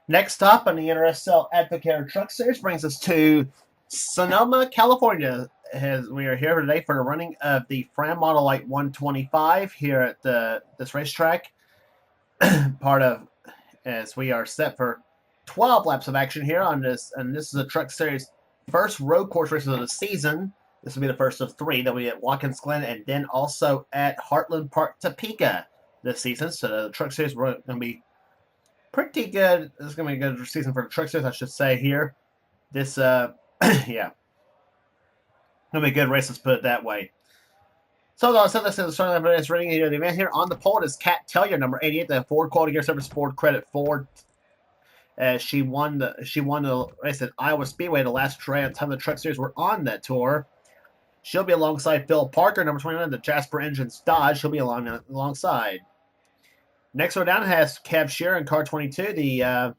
Next up on the NRSL Advocare Truck Series brings us to Sonoma, California. As we are here today for the running of the Fram Autolite 125 here at this racetrack. Part of, as we are set for 12 laps of action here on this, and this is a Truck Series first road course races of the season. This will be the first of three. They'll be at Watkins Glen and then also at Heartland Park, Topeka this season. So the Truck Series are going to be pretty good. This is going to be a good season for the Truck Series, I should say here. This, yeah. Going to be good races, put it that way. So, let's start off with this running of the event here. On the pole is Kat Tellier, number 88, the Ford Quality Gear Service Ford Credit Ford. She won the race at Iowa Speedway the last time the Truck Series were on that tour. She'll be alongside Phil Parker, number 29, the Jasper Engines Dodge. She'll be alongside. Next row down has Kev Shearer in car 22,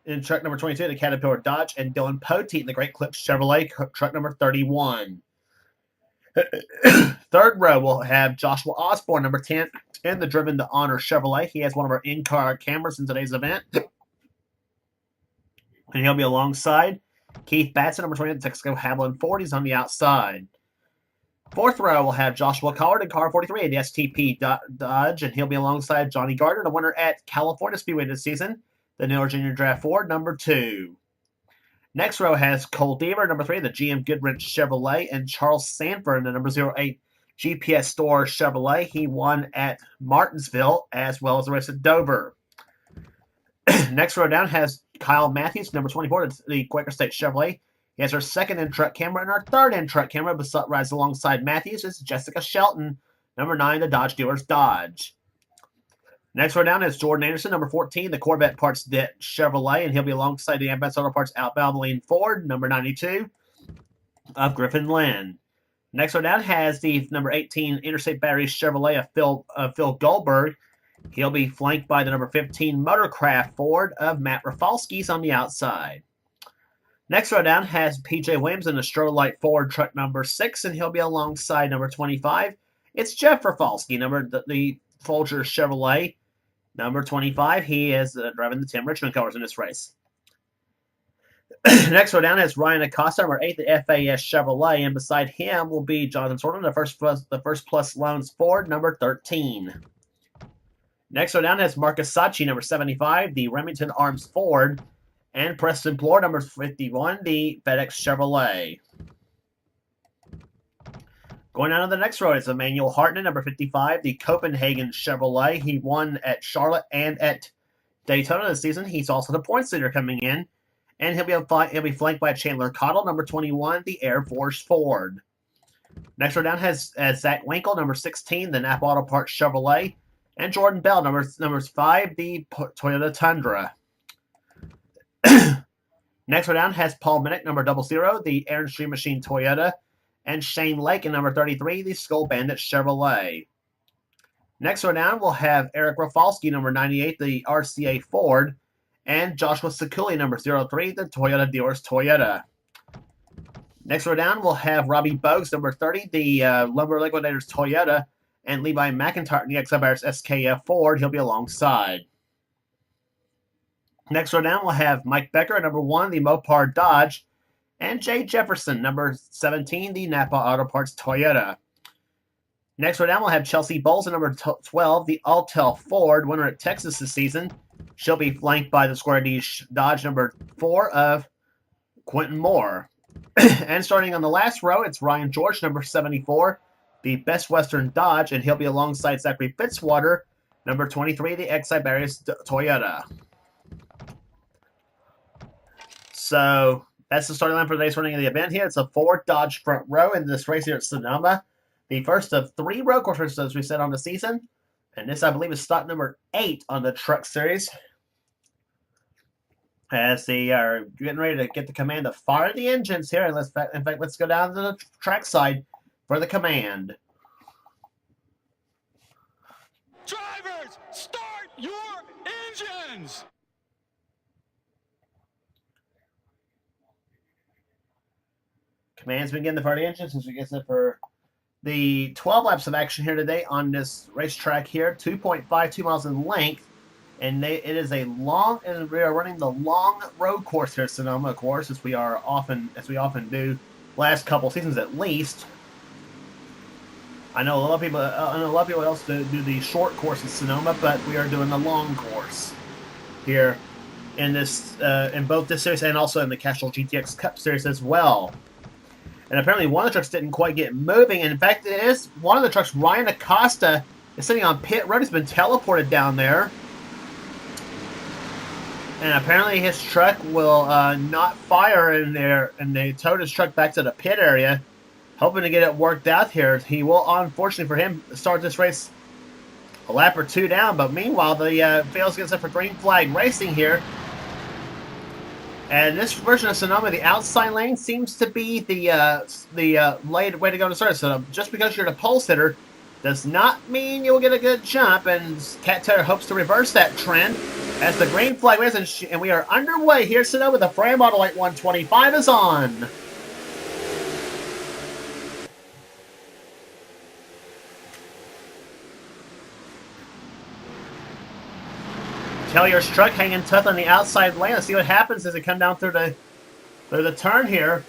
in truck number 22, the Caterpillar Dodge, and Dylan Poteet in the Great Clips Chevrolet, truck number 31. Third row will have Joshua Osborne, number 10, in the Driven to Honor Chevrolet. He has one of our in-car cameras in today's event. And he'll be alongside Keith Batson, number 20, the Texaco Haviland Ford. He's on the outside. Fourth row will have Joshua Collard in car 43 in the STP Dodge, and he'll be alongside Johnny Gardner, the winner at California Speedway this season, the Newer Junior Draft Ford, number 2. Next row has Cole Deaver, number 3, the GM Goodrich Chevrolet, and Charles Sanford, the number 08 GPS Store Chevrolet. He won at Martinsville as well as the race at Dover. Next row down has Kyle Matthews, number 24, the Quaker State Chevrolet. He has our second in-truck camera, and our third in-truck camera rides alongside Matthews is Jessica Shelton, number 9, the Dodge Dealers Dodge. Next row down is Jordan Anderson, number 14, the Corvette Parts Det Chevrolet, and he'll be alongside the Advance Auto Parts Outbound Lane Ford, number 92, of Griffin Lynn. Next row down has the number 18 Interstate Batteries Chevrolet of Phil Goldberg. He'll be flanked by the number 15 Motorcraft Ford of Matt Rafalski's on the outside. Next row down has PJ Williams in the Strolite Ford truck number 6, and he'll be alongside number 25. It's Jeff Rafalski, the Folger Chevrolet, number 25. He is driving the Tim Richmond colors in this race. Next row down is Ryan Acosta, number 8, the FAS Chevrolet, and beside him will be Jonathan Sorton, the First Plus Loans Ford, number 13. Next row down is Marcus Sachi, number 75, the Remington Arms Ford, and Preston Plore, number 51, the FedEx Chevrolet. Going on to the next row is Emmanuel Hartnett, number 55, the Copenhagen Chevrolet. He won at Charlotte and at Daytona this season. He's also the points leader coming in. And he'll be flanked by Chandler Cottle, number 21, the Air Force Ford. Next row down has Zach Winkle, number 16, the Napa Auto Parts Chevrolet. And Jordan Bell, number 5, the Toyota Tundra. Next row down has Paul Minnick, number 00, the Aaron Street Machine Toyota. And Shane Lake in number 33, the Skull Bandit Chevrolet. Next row down, we'll have Eric Rafalski, number 98, the RCA Ford, and Joshua Sakuli, number 03, the Toyota Dealers Toyota. Next row down, we'll have Robbie Bogues, number 30, the Lumber Liquidators Toyota, and Levi McIntyre in the Exibars SKF Ford. He'll be alongside. Next row down, we'll have Mike Becker, number 1, the Mopar Dodge, and Jay Jefferson, number 17, the Napa Auto Parts Toyota. Next row down, we'll have Chelsea Bowles, number 12, the Altel Ford, winner at Texas this season. She'll be flanked by the Square D Dodge, number 4, of Quentin Moore. And starting on the last row, it's Ryan George, number 74, the Best Western Dodge, and he'll be alongside Zachary Fitzwater, number 23, the Exibarius Toyota. So that's the starting line for today's running of the event here. It's a 4 Dodge front row in this race here at Sonoma. The first of 3 road course races, as we said, on the season. And this, I believe, is stock number 8 on the Truck Series. As they are getting ready to get the command to fire the engines here. And let's go down to the track side for the command. Drivers, start your engines! Commands begin the fire the engines as we get set for the 12 laps of action here today on this racetrack here, 2.52 miles in length. And it is a long, and we are running the long road course here at Sonoma, of course, as we often do, last couple seasons at least. I know a lot of people else do the short course at Sonoma, but we are doing the long course here in both this series and also in the Castrol GTX Cup series as well. And apparently one of the trucks didn't quite get moving. And in fact, it is one of the trucks, Ryan Acosta, is sitting on pit road. He's been teleported down there. And apparently his truck will not fire in there, and they towed his truck back to the pit area, hoping to get it worked out here. He will, unfortunately for him, start this race a lap or two down. But meanwhile, the field gets up for green flag racing here. And this version of Sonoma, the outside lane seems to be the way to go to start. So just because you're the pole sitter does not mean you'll get a good jump. And Cat Taylor hopes to reverse that trend as the green flag races. And we are underway here at Sonoma. The Fram Autolite 125 is on. Taylor's truck hanging tough on the outside lane. Let's see what happens as they come down through the turn here.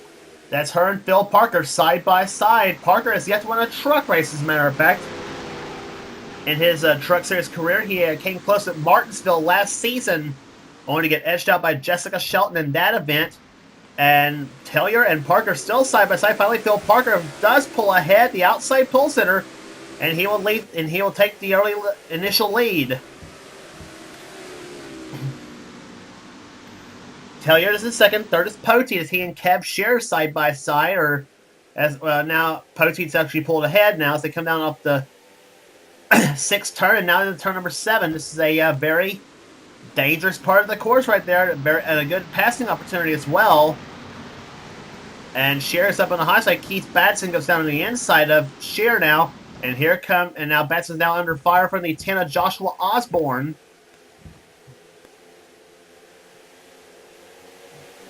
That's her and Phil Parker side by side. Parker has yet to win a truck race, as a matter of fact. In his Truck Series career, he came close at Martinsville last season, only to get edged out by Jessica Shelton in that event. And Taylor and Parker still side by side. Finally, Phil Parker does pull ahead, the outside pole sitter, and he will take the initial lead. Taylor is in second. Third is Poteet as he and Kev share side by side. Or as now Poteet's actually pulled ahead now as they come down off the sixth turn, and now into turn number 7. This is a very dangerous part of the course right there, and a good passing opportunity as well. And Shear's up on the high side. Keith Batson goes down on the inside of Shear now, and now Batson's now under fire from the 10 of Joshua Osborne.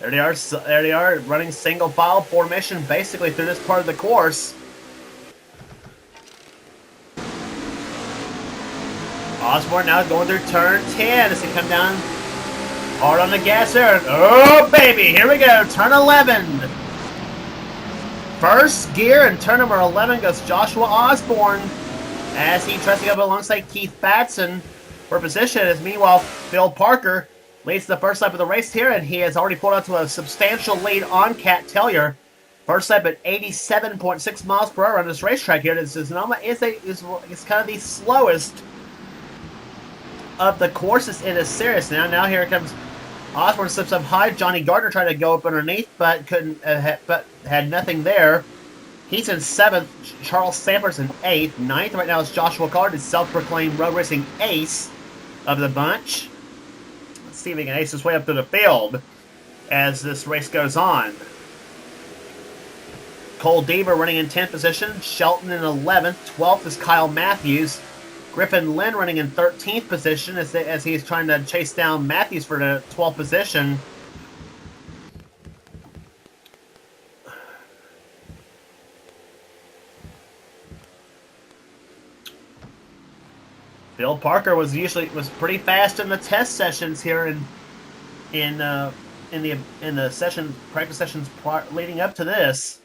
There they are, running single file formation basically through this part of the course. Osborne now going through turn 10 as they come down hard on the gas there. Oh, baby, here we go, turn 11. First gear in turn number 11 goes Joshua Osborne as he tries to go alongside Keith Batson for position. As meanwhile, Phil Parker leads the first lap of the race here, and he has already pulled out to a substantial lead on Cat Taylor. First lap at 87.6 miles per hour on this racetrack here. This is kind of the slowest of the courses in this series now. Now here comes Osborne, slips up high. Johnny Gardner tried to go up underneath, but couldn't. But had nothing there. He's in 7th. Charles Sampers in 8th. 9th right now is Joshua Card, the self-proclaimed road racing ace of the bunch. Let's see if he can ace his way up to the field as this race goes on. Cole Deaver running in 10th position. Shelton in 11th. 12th is Kyle Matthews. Griffin Lynn running in 13th position as he's trying to chase down Matthews for the 12th position. Phil Parker was pretty fast in the test sessions here in the practice sessions leading up to this.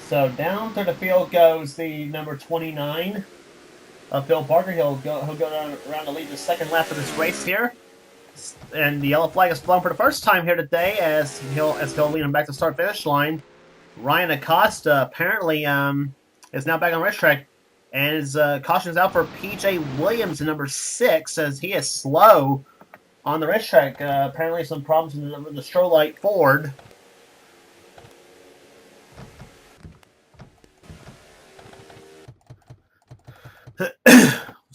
So down through the field goes the number 29 of Phil Parker. He'll go around to lead the second lap of this race here. And the yellow flag is flown for the first time here today as he'll lead him back to start-finish line. Ryan Acosta apparently is now back on the racetrack, and his caution is out for P.J. Williams in number 6 as he is slow on the racetrack. Apparently some problems with the Strolite Ford.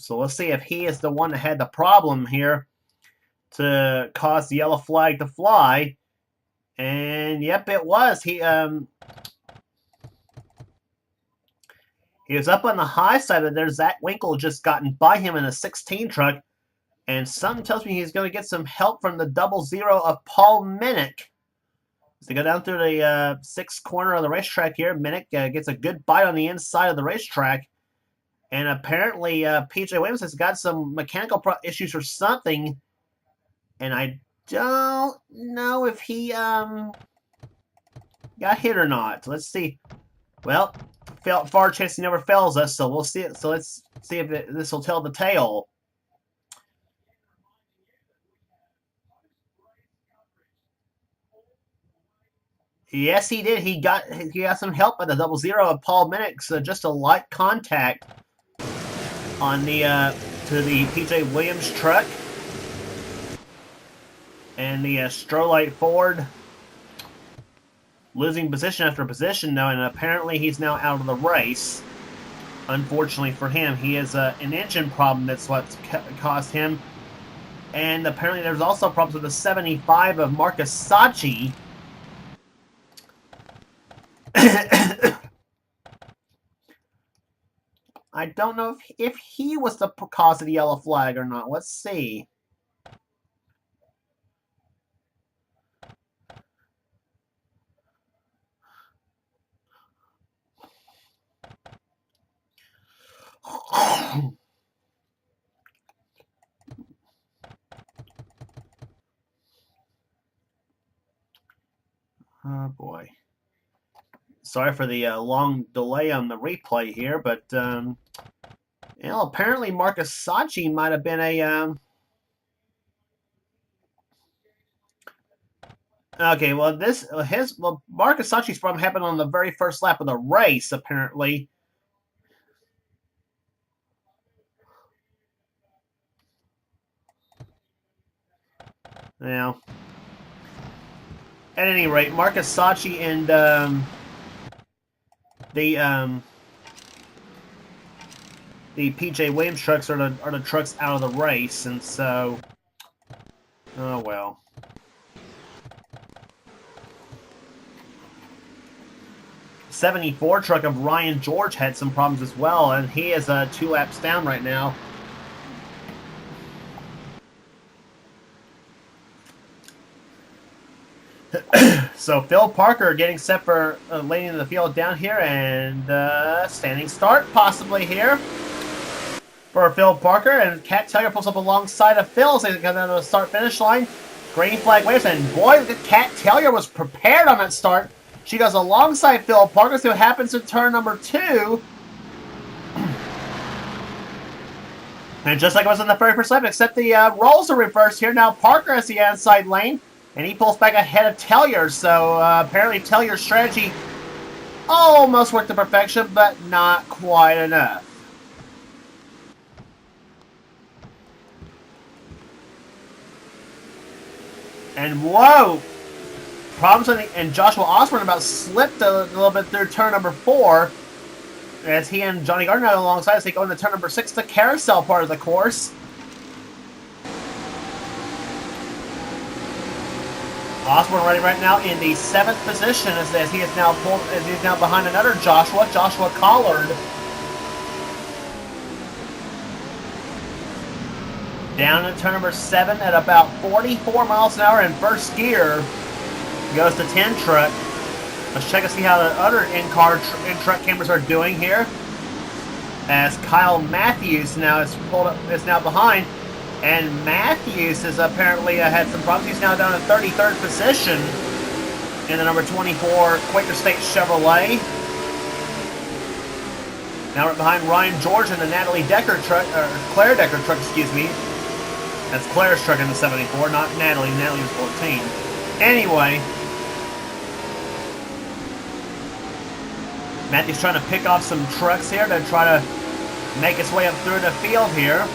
So let's see if he is the one that had the problem here to cause the yellow flag to fly. And yep, it was. He was up on the high side, but there's Zach Winkle just gotten by him in a 16 truck. And something tells me he's going to get some help from the 00 of Paul Minnick. As they go down through the sixth corner of the racetrack here, Minnick gets a good bite on the inside of the racetrack. And apparently PJ Williams has got some mechanical issues or something. And I don't know if he got hit or not. Let's see. Well, far chasing never fails us, so we'll see it. So let's see if this will tell the tale. Yes, he did. He got some help by the 00 of Paul Minnick. So just a light contact on the to the PJ Williams truck, and the Strolite Ford losing position after position now, and apparently he's now out of the race. Unfortunately for him, he has an engine problem. That's what's caused him. And apparently there's also problems with the 75 of Marcus Sacchi. I don't know if he was the cause of the yellow flag or not. Let's see. Oh boy. Sorry for the long delay on the replay here, but apparently Marcus Sacchi might have been a okay, well Marcus Sacchi's problem happened on the very first lap of the race, apparently. Now, at any rate, Marcus Sacchi and the PJ Williams trucks are the trucks out of the race, and so, oh well. '74 truck of Ryan George had some problems as well, and he is 2 laps down right now. So Phil Parker getting set for leading the field down here, and standing start possibly here for Phil Parker, and Kat Taylor pulls up alongside of Phil as they come down to the start-finish line. Green flag waves, and boy, Kat Taylor was prepared on that start. She goes alongside Phil Parker, see what happens in turn number 2. And just like it was in the very first lap, except the roles are reversed here. Now Parker has the outside lane, and he pulls back ahead of Taylor. So apparently Taylor's strategy almost worked to perfection, but not quite enough. And whoa! Problems and Joshua Osborne about slipped a little bit through turn number 4. As he and Johnny Gardner alongside as they go into turn number 6, the carousel part of the course. Osborne running right now in the 7th position as he is now behind another Joshua Collard. Down in turn number 7 at about 44 miles an hour in first gear. Goes to 10 truck. Let's check and see how the other in-truck cameras are doing here. As Kyle Matthews now is now behind, and Matthews has apparently had some problems. He's now down in 33rd position in the number 24 Quaker State Chevrolet. Now we're behind Ryan George in the Natalie Decker truck, or Claire Decker truck, excuse me. That's Claire's truck in the 74, not Natalie. Natalie was 14. Anyway, Matthew's trying to pick off some trucks here to try to make his way up through the field here.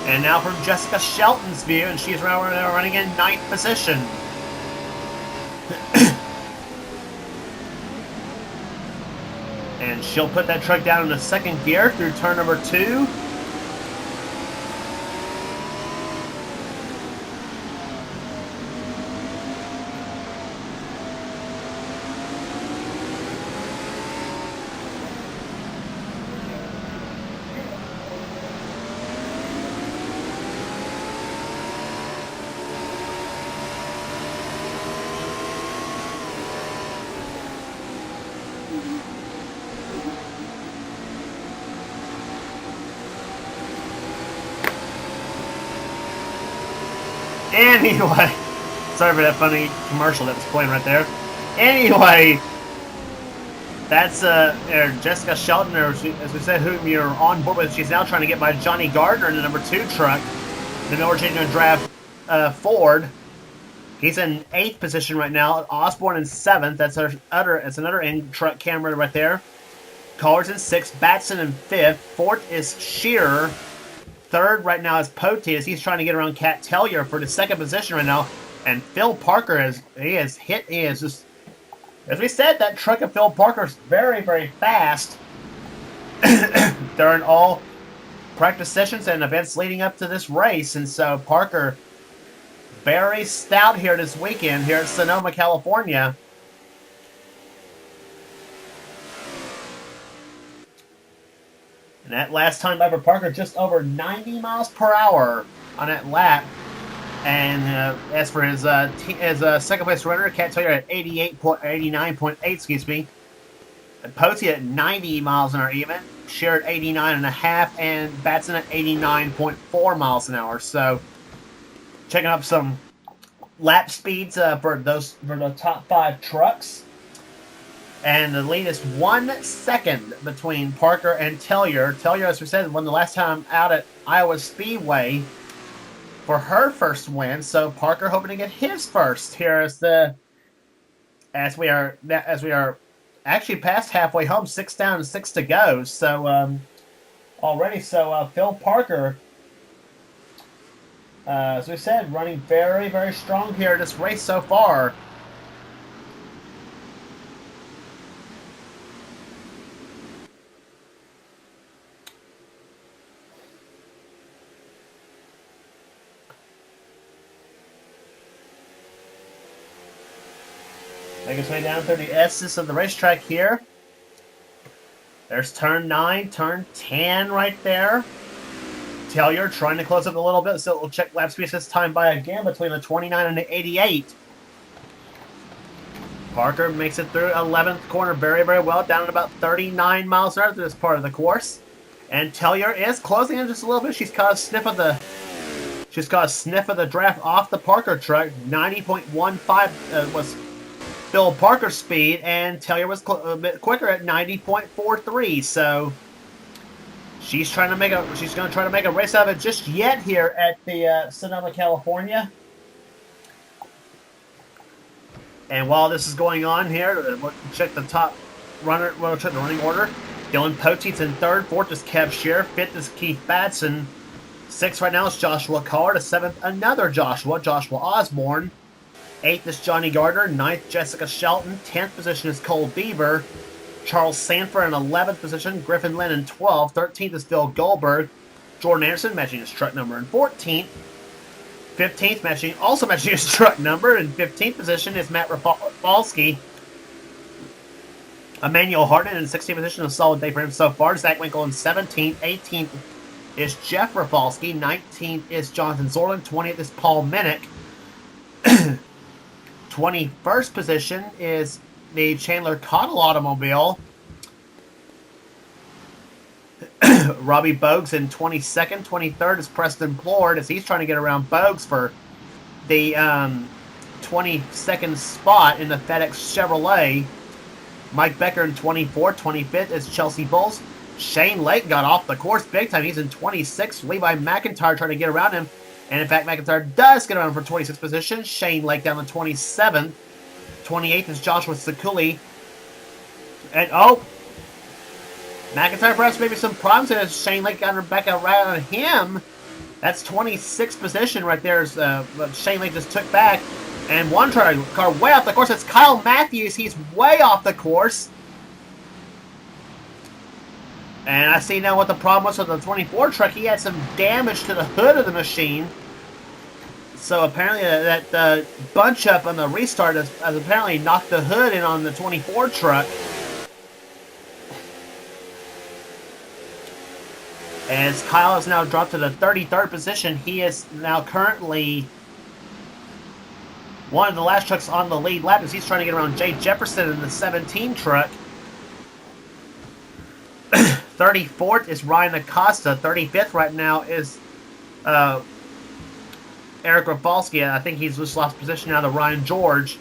And now from Jessica Shelton's view, and she's running in 9th position. And She'll put that truck down in the second gear through turn number 2. Anyway, sorry for that funny commercial that was playing right there. Anyway, that's Jessica Shelton, or as we said, whom you're on board with. She's now trying to get by Johnny Gardner in the number 2 truck. Then we're changing to draft Ford. He's in 8th position right now. Osborne in 7th. That's another in truck camera right there. Collards in 6th. Batson in 5th. 4th is Shearer. 3rd right now is Pote as he's trying to get around Cat Tellier for the 2nd position right now. And Phil Parker is just, as we said, that truck of Phil Parker is very, very fast. They're in all practice sessions and events leading up to this race. And so Parker, very stout here this weekend here at Sonoma, California. And that last time by Parker, just over 90 miles per hour on that lap. And as for his second place runner, Cat Tellier at 89.8, excuse me. And Pote at 90 miles an hour even. Shearer at 89.5, and Batson at 89.4 miles an hour. So checking up some lap speeds for the top 5 trucks. And the lead is 1 second between Parker and Tellier. Tellier, as we said, won the last time out at Iowa Speedway for her first win. So Parker hoping to get his first here as we are actually past halfway home, 6 down and 6 to go. So already, Phil Parker, as we said, running very, very strong here in this race so far. Make its way down through the S's of the racetrack here. There's turn 9, turn 10 right there. Tellier trying to close up a little bit, so we'll check lap speed this time by again between the 29 and the 88. Parker makes it through 11th corner very, very well, down at about 39 miles an hour through this part of the course. And Tellier is closing in just a little bit. She's caught a sniff of the draft off the Parker truck. 90.15 was Phil Parker's speed, and Tellier was a bit quicker at 90.43. So she's going to try to make a race out of it just yet here at the Sonoma, California. And while this is going on here, we'll check the top runner. We'll check the running order. Dylan Poteet's in 3rd. 4th is Kev Shearer. 5th is Keith Batson. 6th right now is Joshua Collard. 7th, another Joshua Osborne. 8th is Johnny Gardner. 9th, Jessica Shelton. 10th position is Cole Beaver. Charles Sanford in 11th position. Griffin Lynn in 12th. 13th is Phil Goldberg. Jordan Anderson matching his truck number in 14th. 15th matching his truck number. In 15th position is Matt Rafalski. Emmanuel Harden in 16th position. A solid day for him so far. Zach Winkle in 17th. 18th is Jeff Rafalski. 19th is Jonathan Zorlin. 20th is Paul Minnick. 21st position is the Chandler Cottle automobile. Robbie Bogues in 22nd. 23rd is Preston Plord as he's trying to get around Bogues for the 22nd spot in the FedEx Chevrolet. Mike Becker in 24th. 25th is Chelsea Bowles. Shane Lake got off the course big time. He's in 26th. Levi McIntyre trying to get around him. And in fact, McIntyre does get around for 26th position. Shane Lake down to 27th. 28th is Joshua Sakuli. And McIntyre perhaps maybe some problems as Shane Lake got back around him. That's 26th position right there. Shane Lake just took back. And one car way off the course. It's Kyle Matthews. He's way off the course. And I see now what the problem was with the 24 truck. He had some damage to the hood of the machine. So apparently that bunch up on the restart has apparently knocked the hood in on the 24 truck. As Kyle has now dropped to the 33rd position, he is now currently one of the last trucks on the lead lap as he's trying to get around Jay Jefferson in the 17 truck. 34th is Ryan Acosta. 35th right now is Eric Rafalski. I think he's just lost position now to Ryan George.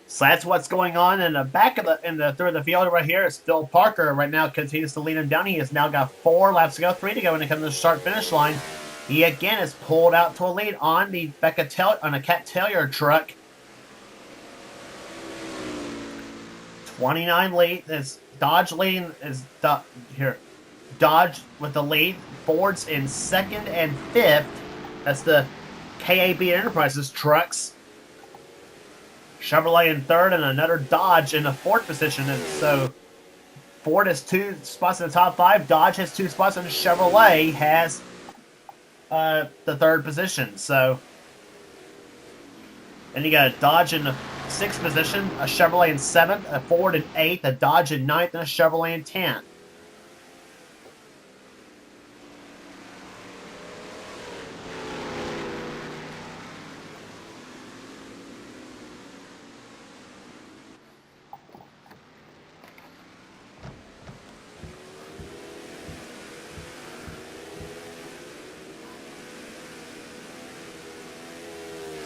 So that's what's going on in the back of through the field right here. It's Phil Parker right now continues to lead him down. He has now got 4 laps to go, 3 to go when it comes to the start-finish line. He again is pulled out to a lead on the on a Cat Taylor truck. 29 lead is Dodge leading here. Dodge with the lead. Ford's in 2nd and 5th. That's the KAB Enterprises trucks. Chevrolet in 3rd and another Dodge in the 4th position. And so Ford has 2 spots in the top 5. Dodge has 2 spots, and Chevrolet has the 3rd position. So then you got a Dodge in the 6th position, a Chevrolet in 7th, a Ford in 8th, a Dodge in 9th, and a Chevrolet in 10th.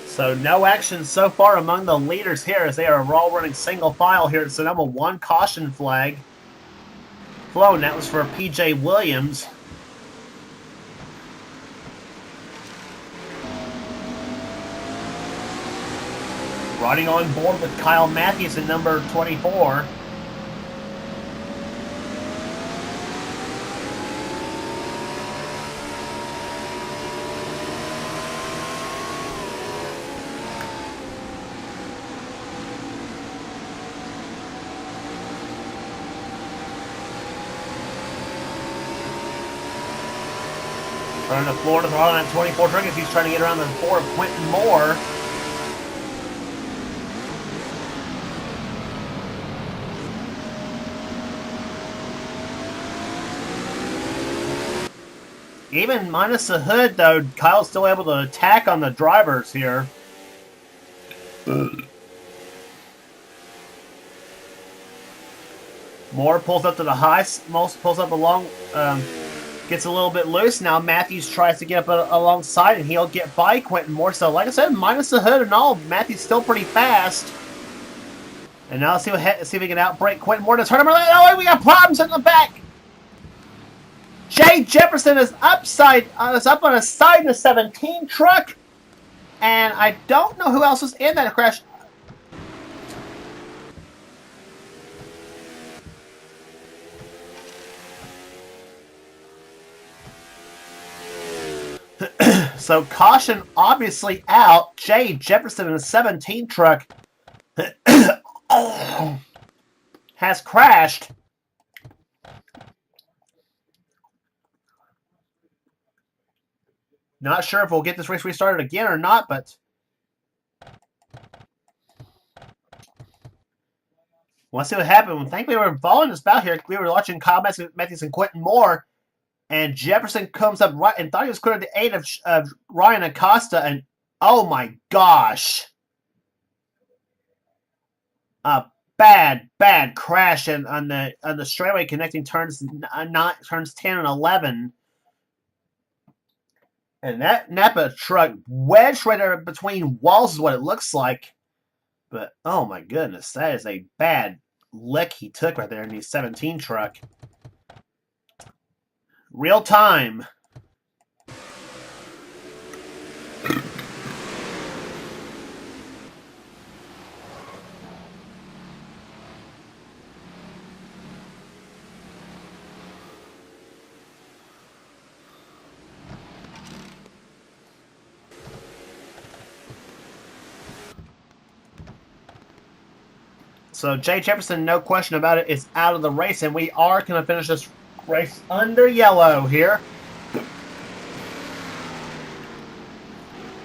So no action so far among the leaders here as they are all running single file here at Sonoma. 1 caution flag flown. That was for P.J. Williams. Riding on board with Kyle Matthews in number 24. Running the floor to throttle on that 24 truck as he's trying to get around the 4 of Quentin Moore. Even minus the hood, though, Kyle's still able to attack on the drivers here. Moore pulls up to the high, most pulls up along, gets a little bit loose. Now Matthews tries to get up alongside, and he'll get by Quentin Moore. So, like I said, minus the hood and all, Matthews still pretty fast. And now let's see if we can outbrake Quentin Moore. Let's hurt him. Oh, we got problems in the back. Jay Jefferson is up on a side in the 17 truck, and I don't know who else was in that crash. So caution obviously out. Jay Jefferson in the 17 truck has crashed. Not sure if we'll get this race restarted again or not, but let's see what happened. I think we were following this bout here. We were watching Kyle Matthews and Quentin Moore, and Jefferson comes up right and thought he was clear to the 8 of Ryan Acosta, and oh my gosh. A bad crash on the straightaway connecting turns 10 and 11. And that Napa truck wedged right there between walls is what it looks like. But, oh my goodness, that is a bad lick he took right there in the 17 truck. Real time. So Jay Jefferson, no question about it, is out of the race, and we are going to finish this race under yellow here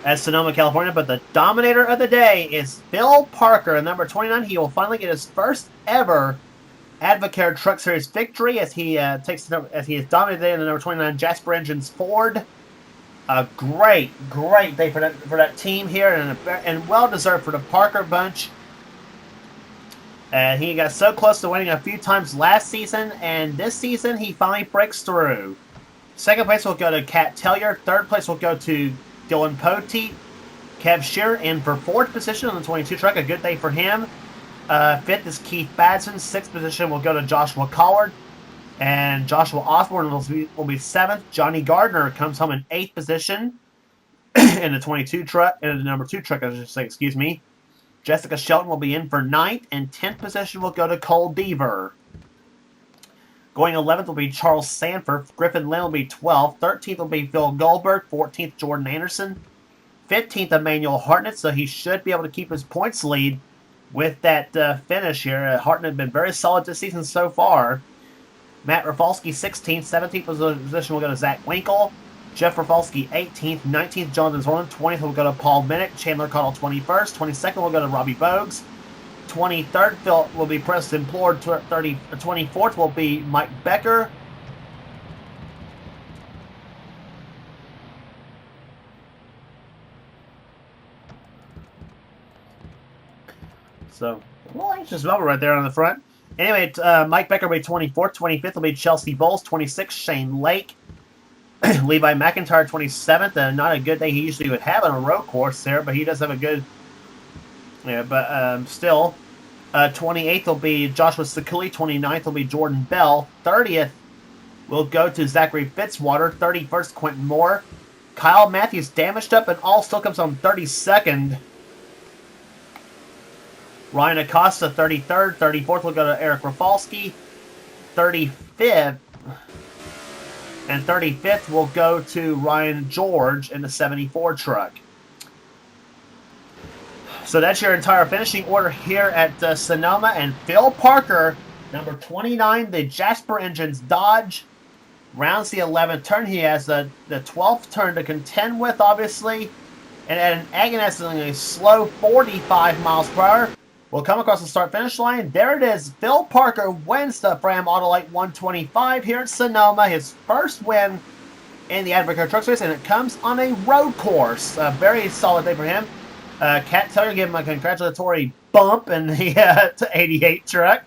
at Sonoma, California. But the dominator of the day is Phil Parker, number 29. He will finally get his first ever Advocare Truck Series victory as he has dominated in the number 29 Jasper Engines Ford. A great day for that team here, and well deserved for the Parker bunch. And he got so close to winning a few times last season, and this season he finally breaks through. Second place will go to Kat Tellier. Third place will go to Dylan Poteet. Kev Shearer in for fourth position on the 22 truck. A good day for him. Fifth is Keith Badson. Sixth position will go to Joshua Collard. And Joshua Osborne will be seventh. Johnny Gardner comes home in eighth position in the 22 truck, in the number 2 truck, I should say, excuse me. Jessica Shelton will be in for 9th, and 10th position will go to Cole Deaver. Going 11th will be Charles Sanford. Griffin Lynn will be 12th. 13th will be Phil Goldberg. 14th, Jordan Anderson. 15th, Emmanuel Hartnett, so he should be able to keep his points lead with that finish here. Hartnett has been very solid this season so far. Matt Rafalski, 16th. 17th position will go to Zach Winkle. Jeff Rafalski, 18th. 19th, Jonathan Zorlin. 20th will go to Paul Minnick. Chandler Cottle, 21st. 22nd will go to Robbie Bogues. 23rd will be Preston Plord. 24th will be Mike Becker. So, a little anxious moment right there on the front. Anyway, Mike Becker will be 24th. 25th will be Chelsea Bowles. 26th, Shane Lake. Levi McIntyre, 27th. Not a good day he usually would have on a road course there, but he does have a good... Yeah, but still. 28th will be Joshua Sakuli. 29th will be Jordan Bell. 30th will go to Zachary Fitzwater. 31st, Quentin Moore. Kyle Matthews damaged up and all still comes on 32nd. Ryan Acosta, 33rd. 34th will go to Eric Rafalski. 35th. And 35th will go to Ryan George in the 74 truck. So that's your entire finishing order here at Sonoma. And Phil Parker, number 29, the Jasper Engines Dodge, rounds the 11th turn. He has the 12th turn to contend with, obviously. And at an agonizingly slow 45 miles per hour, will come across the start-finish line. There it is. Phil Parker wins the Fram Autolite 125 here at Sonoma. His first win in the Advocare Truck Series, and it comes on a road course. A very solid day for him. Kat Tellier gave him a congratulatory bump in the 88 truck.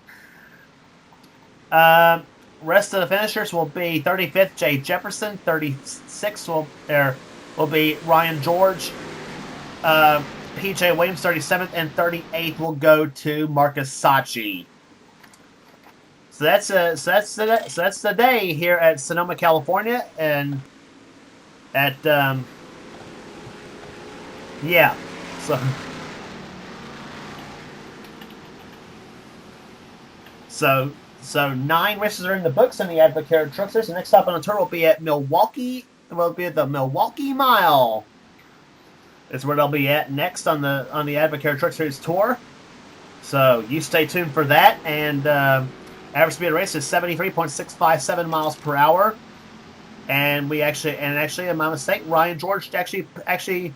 Rest of the finishers will be 35th, Jay Jefferson. 36th will be Ryan George. PJ Williams, 37th, and 38th will go to Marcus Sachi. So that's the day here at Sonoma, California, and at yeah. So 9 races are in the books in the Advocare Truck Series. The next stop on the tour will be at Milwaukee. Will be at the Milwaukee Mile. Is where they'll be at next on the Advocare Truck Series tour. So you stay tuned for that. And average speed of the race is 73.657 miles per hour. And actually, my mistake, Ryan George actually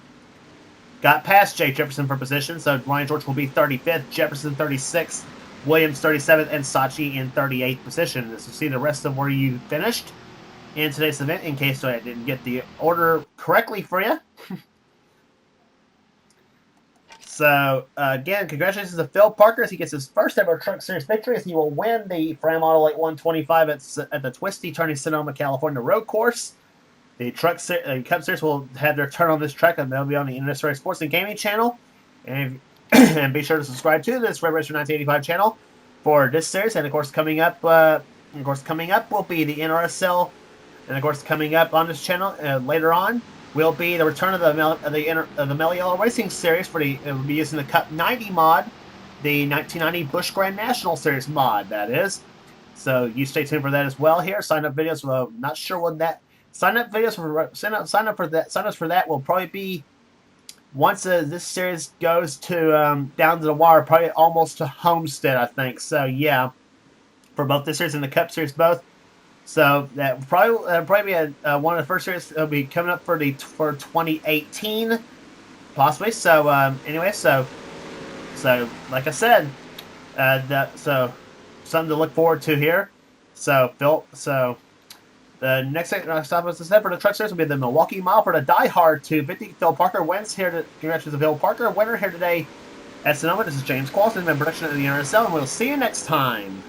got past Jay Jefferson for position. So Ryan George will be 35th, Jefferson 36th, Williams 37th, and Sachi in 38th position. This will see the rest of where you finished in today's event, in case I didn't get the order correctly for you. So, again, congratulations to Phil Parker as he gets his first ever Truck Series victory, as he will win the Fram Autolite 125 at the Twisty Turning Sonoma, California road course. The Cup Series will have their turn on this track, and they'll be on the NRSL Sports and Gaming channel. And be sure to subscribe to this Red Racer 1985 channel for this series. And, of course, coming up will be the NRSL. And, of course, coming up on this channel later on will be the return of the Mellow Yellow Racing Series. It will be using the Cup 90 mod, the 1990 Busch Grand National Series mod, that is. So you stay tuned for that as well here. Sign up videos. Well, not sure when that sign up for that will probably be once this series goes to down to the wire, probably almost to Homestead, I think. So yeah, for both this series and the Cup Series both. So that probably be one of the first series that'll be coming up for 2018, possibly. So anyway, so like I said, so something to look forward to here. So the next stop, as I said, for the truck series will be the Milwaukee Mile for the Die Hard 250. Phil Parker wins here. Congratulations to Phil Parker, winner here today at Sonoma. This is James Qualls, in production of the NRSL, and we'll see you next time.